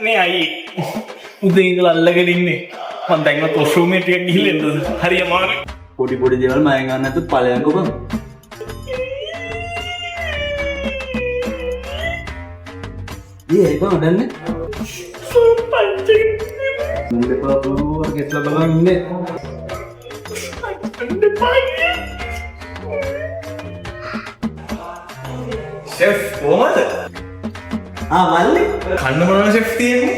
මේ අයි උදේ ඉඳලා අල්ලගෙන ඉන්නේ. මම දැන්වත් වොෂ්රූම් එකට ගිහින් එන්නද? හරි අමාරුයි. පොඩි පොඩි දේවල් මයන් ගන්න නැතුව ඵලයන්කෝ බං. ඒ බං උඩන්නේ. මුලේ පාපෝ ගෙස්ලා බලන් ඉන්නේ. ෂෙෆ් කොහමද? මල්ලි. කන්න මොනවද ෂෙෆ් තියෙන්නේ?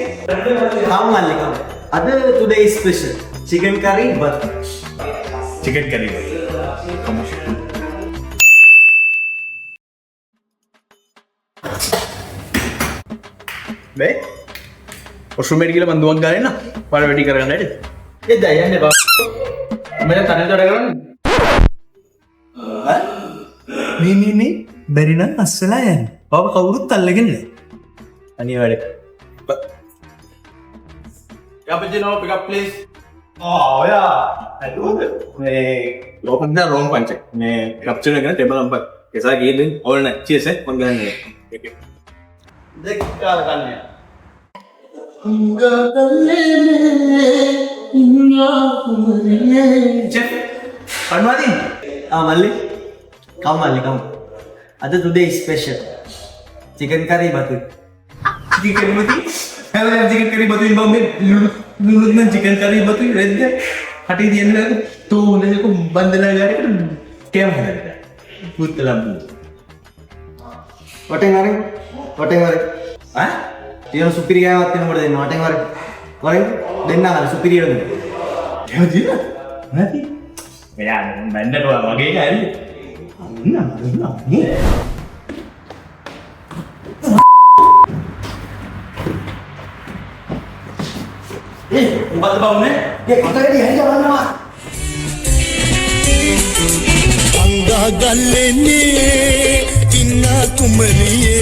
කම් මල්ලි කම්. අද today special chicken curry but chicken curry. මේ වොෂ්රූම් එකට ගිහලා මම දුවක් ගාලා එන්න. පාර වැඩි කරගන්න ඇයිද? ඒ දයන්නේ බා. මම තනියට වැඩ කරන්නේ. මේ බැරි නම් අස්සලා යන්නේ. බබ කවුරුත් අල්ලගෙන නෑ. අනිවාර්යයෙන්. Cappuccino, pick up please. Oh yeah. Aduh. මේ ලෝකෙන් දා රෝන් පංච. මේ cappuccino එකන ටේබල් නම්බර්. කෙසා ගිහින් ඕන නැහැ. cheers මම ගන්නේ. දෙක කාල කන්නේ. chef අනුවාදී. මල්ලි. කම් මල්ලි කම්. අද today special chicken curry but chicken batu. Hello chicken curry batu ini bang. Lulus nan chicken curry batu red dia. Hati dia ni tu nanti aku bandela gari kan kem hai. Putlam. වටෙන් වරේ. තියෙන සුපිරි ගෑවක් තියෙනකොට දෙන්න වටෙන් වරේ. වරේ දෙන්න අර සුපිරියට දෙන්න. එහෙම දින. නැති. මෙයා මැන්නට වගේ ගෑරි. උඹත් බවුනේ. කොටකදී හරි ගවන්නවා. अंगा गले ने इन्ना कुमरिए